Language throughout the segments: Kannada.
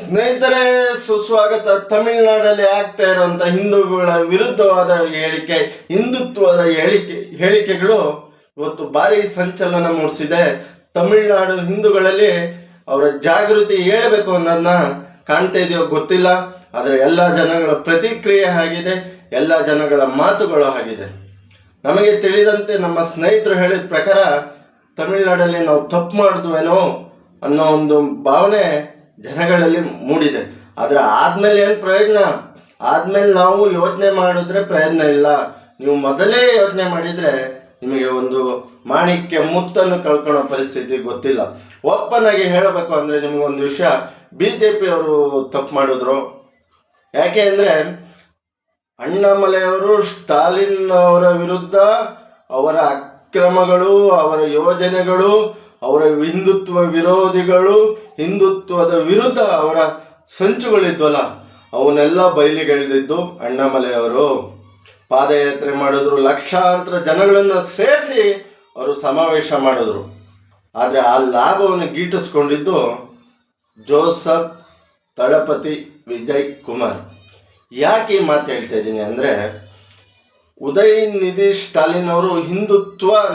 ಸ್ನೇಹಿತರೆ, ಸುಸ್ವಾಗತ. ತಮಿಳುನಾಡಲ್ಲಿ ಆಗ್ತಾ ಇರುವಂತ ಹಿಂದೂಗಳ ವಿರುದ್ಧವಾದ ಹಿಂದುತ್ವದ ಹೇಳಿಕೆಗಳು ಇವತ್ತು ಭಾರಿ ಸಂಚಲನ ಮೂಡಿಸಿದೆ. ತಮಿಳುನಾಡು ಹಿಂದೂಗಳಲ್ಲಿ ಅವರ ಜಾಗೃತಿ ಹೇಳಬೇಕು ಅನ್ನೋದನ್ನ ಕಾಣ್ತಾ ಇದೆಯೋ ಗೊತ್ತಿಲ್ಲ, ಆದರೆ ಎಲ್ಲ ಜನಗಳ ಪ್ರತಿಕ್ರಿಯೆ ಆಗಿದೆ, ಎಲ್ಲ ಜನಗಳ ಮಾತುಗಳು ಆಗಿದೆ. ನಮಗೆ ತಿಳಿದಂತೆ ನಮ್ಮ ಸ್ನೇಹಿತರು ಹೇಳಿದ ಪ್ರಕಾರ ತಮಿಳುನಾಡಲ್ಲಿ ನಾವು ತಪ್ಪು ಮಾಡಿದ್ವೇನೋ ಅನ್ನೋ ಒಂದು ಭಾವನೆ ಜನಗಳಲ್ಲಿ ಮೂಡಿದೆ. ಆದರೆ ಆದಮೇಲೆ ಏನು ಪ್ರಯೋಜನ? ಆದಮೇಲೆ ನಾವು ಯೋಚನೆ ಮಾಡಿದ್ರೆ ಪ್ರಯೋಜನ ಇಲ್ಲ. ನೀವು ಮೊದಲೇ ಯೋಚನೆ ಮಾಡಿದರೆ ನಿಮಗೆ ಒಂದು ಮಾಣಿಕ್ಯ ಮುತ್ತನ್ನು ಕಳ್ಕೊಳ್ಳೋ ಪರಿಸ್ಥಿತಿ ಗೊತ್ತಿಲ್ಲ. ಓಪನ್ ಆಗಿ ಹೇಳಬೇಕು ಅಂದರೆ ನಿಮಗೊಂದು ವಿಷಯ, BJP ಅವರು ತಪ್ಪು ಮಾಡಿದ್ರು. ಯಾಕೆ ಅಂದರೆ ಅಣ್ಣಾಮಲೆಯವರು ಸ್ಟಾಲಿನ್ ಅವರ ವಿರುದ್ಧ ಅವರ ಅಕ್ರಮಗಳು, ಅವರ ಯೋಜನೆಗಳು, ಅವರ ಹಿಂದುತ್ವ ವಿರೋಧಿಗಳು, ಹಿಂದುತ್ವದ ವಿರುದ್ಧ ಅವರ ಸಂಚುಗಳಿದ್ವಲ್ಲ ಅವನ್ನೆಲ್ಲ ಬಯಲಿಗೆಳೆದಿದ್ದು ಅಣ್ಣಾಮಲೆಯವರು. ಪಾದಯಾತ್ರೆ ಮಾಡಿದ್ರು, ಲಕ್ಷಾಂತರ ಜನಗಳನ್ನು ಸೇರಿಸಿ ಅವರು ಸಮಾವೇಶ ಮಾಡಿದ್ರು. ಆದರೆ ಆ ಲಾಭವನ್ನು ಗೀಟಿಸ್ಕೊಂಡಿದ್ದು ಜೋಸೆಫ್ ತಳಪತಿ ವಿಜಯ್ ಕುಮಾರ್. ಯಾಕೆ ಈ ಮಾತು ಹೇಳ್ತಾ ಇದ್ದೀನಿ ಅಂದರೆ, ಉದಯನಿಧಿ ಸ್ಟಾಲಿನ್ ಅವರು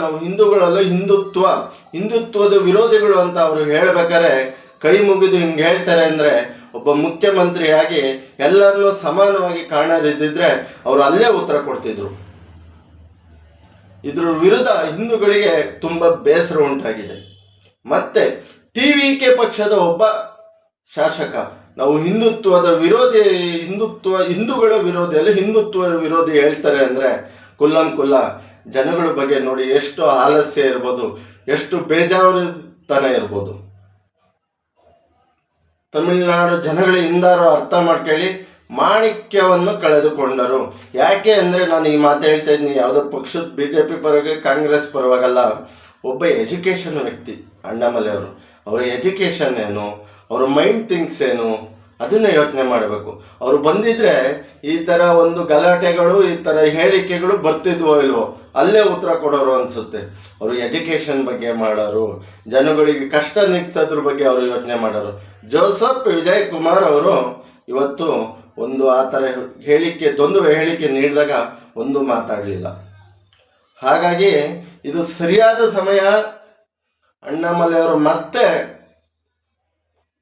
ನಾವು ಹಿಂದೂಗಳಲ್ಲ, ಹಿಂದುತ್ವದ ವಿರೋಧಿಗಳು ಅಂತ ಅವರು ಹೇಳ್ಬೇಕಾದ್ರೆ ಕೈ ಮುಗಿದು ಹಿಂಗೆ ಹೇಳ್ತಾರೆ ಅಂದರೆ, ಒಬ್ಬ ಮುಖ್ಯಮಂತ್ರಿಯಾಗಿ ಎಲ್ಲರನ್ನೂ ಸಮಾನವಾಗಿ ಕಾಣದಿದ್ದರೆ ಅವರು ಅಲ್ಲೇ ಉತ್ತರ ಕೊಡ್ತಿದ್ರು. ಇದ್ರ ವಿರುದ್ಧ ಹಿಂದೂಗಳಿಗೆ ತುಂಬ ಬೇಸರ ಉಂಟಾಗಿದೆ. ಮತ್ತೆ TVK ಪಕ್ಷದ ಒಬ್ಬ ಶಾಸಕ ನಾವು ಹಿಂದುತ್ವದ ವಿರೋಧಿ, ಹಿಂದೂಗಳ ವಿರೋಧಿ ಅಲ್ಲ, ಹಿಂದುತ್ವದ ವಿರೋಧಿ ಹೇಳ್ತಾರೆ ಅಂದರೆ ಕುಲ್ಲ ಜನಗಳ ಬಗ್ಗೆ ನೋಡಿ ಎಷ್ಟು ಆಲಸ್ಯ ಇರ್ಬೋದು, ಎಷ್ಟು ಬೇಜಾವರಿತನ ಇರ್ಬೋದು. ತಮಿಳುನಾಡು ಜನಗಳ ಹಿಂದಾರು ಅರ್ಥ ಮಾಡ್ಕೊಳ್ಳಿ, ಮಾಣಿಕ್ಯವನ್ನು ಕಳೆದುಕೊಂಡರು. ಯಾಕೆ ಅಂದರೆ ನಾನು ಈ ಮಾತು ಹೇಳ್ತಾ ಇದ್ದೀನಿ, ಯಾವುದೋ ಪಕ್ಷದ BJP ಪರವಾಗಿ ಕಾಂಗ್ರೆಸ್ ಪರವಾಗಲ್ಲ. ಒಬ್ಬ ಎಜುಕೇಷನ್ ವ್ಯಕ್ತಿ ಅಣ್ಣಾಮಲೆ ಅವರು, ಅವರ ಎಜುಕೇಷನ್ ಏನು, ಅವರ ಮೈಂಡ್ ಥಿಂಕ್ಸ್ ಏನು, ಅದನ್ನು ಯೋಚನೆ ಮಾಡಬೇಕು. ಅವರು ಬಂದಿದ್ರೆ ಈ ಥರ ಒಂದು ಗಲಾಟೆಗಳು, ಈ ಥರ ಹೇಳಿಕೆಗಳು ಬರ್ತಿದ್ವೋ ಇಲ್ವೋ, ಅಲ್ಲೇ ಉತ್ತರ ಕೊಡೋರು ಅನಿಸುತ್ತೆ. ಅವರು ಎಜುಕೇಷನ್ ಬಗ್ಗೆ ಮಾಡೋರು, ಜನಗಳಿಗೆ ಕಷ್ಟ ನಿಗ್ಸೋದ್ರ ಬಗ್ಗೆ ಅವರು ಯೋಚನೆ ಮಾಡೋರು. ಜೋಸೆಫ್ ವಿಜಯ್ ಕುಮಾರ್ ಅವರು ಇವತ್ತು ಒಂದು ಆ ಥರ ಹೇಳಿಕೆ ನೀಡಿದಾಗ ಒಂದು ಮಾತಾಡಲಿಲ್ಲ. ಹಾಗಾಗಿ ಇದು ಸರಿಯಾದ ಸಮಯ. ಅಣ್ಣಾಮಲೆ ಅವರು ಮತ್ತೆ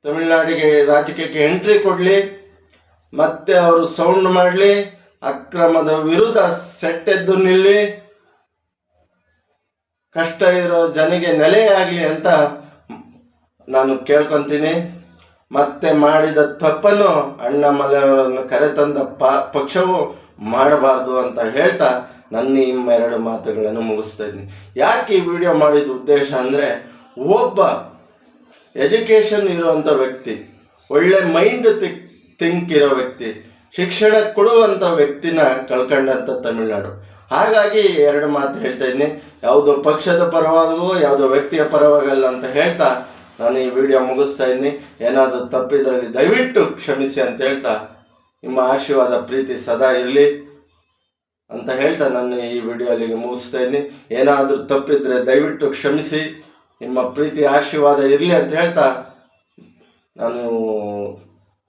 ತಮಿಳುನಾಡಿಗೆ ರಾಜಕೀಯಕ್ಕೆ ಎಂಟ್ರಿ ಕೊಡಲಿ, ಮತ್ತೆ ಅವರು ಸೌಂಡ್ ಮಾಡಲಿ, ಅಕ್ರಮದ ವಿರುದ್ಧ ಸೆಟ್ಟೆದ್ದು ನಿಲ್ಲಿ, ಕಷ್ಟ ಇರೋ ಜನಿಗೆ ನೆಲೆಯಾಗಲಿ ಅಂತ ನಾನು ಕೇಳ್ಕೊತೀನಿ. ಮತ್ತೆ ಮಾಡಿದ ತಪ್ಪನ್ನು ಅಣ್ಣಾಮಲೆಯವರನ್ನು ಕರೆತಂದ ಪಕ್ಷವು ಮಾಡಬಾರ್ದು ಅಂತ ಹೇಳ್ತಾ ನನ್ನ ಎರಡು ಮಾತುಗಳನ್ನು ಮುಗಿಸ್ತಾ ಇದ್ದೀನಿ. ಯಾಕೆ ಈ ವಿಡಿಯೋ ಮಾಡಿದ ಉದ್ದೇಶ ಅಂದರೆ, ಒಬ್ಬ ಎಜುಕೇಷನ್ ಇರುವಂಥ ವ್ಯಕ್ತಿ, ಒಳ್ಳೆ ಮೈಂಡ್ ಥಿಂಕ್ ಇರೋ ವ್ಯಕ್ತಿ, ಶಿಕ್ಷಣ ಕೊಡುವಂಥ ವ್ಯಕ್ತಿನ ಕಳ್ಕೊಂಡಂಥ ತಮಿಳುನಾಡು. ಹಾಗಾಗಿ ಎರಡು ಮಾತು ಹೇಳ್ತಾ ಇದ್ದೀನಿ. ಯಾವುದೋ ಪಕ್ಷದ ಪರವಾಗೋ ಯಾವುದೋ ವ್ಯಕ್ತಿಯ ಪರವಾಗಲ್ಲ ಅಂತ ಹೇಳ್ತಾ ನಾನು ಈ ವಿಡಿಯೋ ಮುಗಿಸ್ತಾ ಇದ್ದೀನಿ. ಏನಾದರೂ ತಪ್ಪಿದ್ರಲ್ಲಿ ದಯವಿಟ್ಟು ಕ್ಷಮಿಸಿ ಅಂತ ಹೇಳ್ತಾ, ನಿಮ್ಮ ಆಶೀರ್ವಾದ ಪ್ರೀತಿ ಸದಾ ಇರಲಿ ಅಂತ ಹೇಳ್ತಾ ನಾನು ಈ ವಿಡಿಯೋ ಅಲ್ಲಿಗೆ ಮುಗಿಸ್ತಾ ಇದ್ದೀನಿ. ಏನಾದರೂ ತಪ್ಪಿದ್ರೆ ದಯವಿಟ್ಟು ಕ್ಷಮಿಸಿ, ನಿಮ್ಮ ಪ್ರೀತಿ ಆಶೀರ್ವಾದ ಇರಲಿ ಅಂತ ಹೇಳ್ತಾ, ನಾನು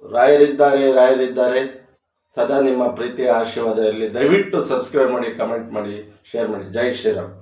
ರಾಯರಿದ್ದಾರೆ ಸದಾ ನಿಮ್ಮ ಪ್ರೀತಿ ಆಶೀರ್ವಾದ ಇರಲಿ. ದಯವಿಟ್ಟು ಸಬ್ಸ್ಕ್ರೈಬ್ ಮಾಡಿ, ಕಮೆಂಟ್ ಮಾಡಿ, ಶೇರ್ ಮಾಡಿ. ಜೈ ಶ್ರೀರಾಮ್.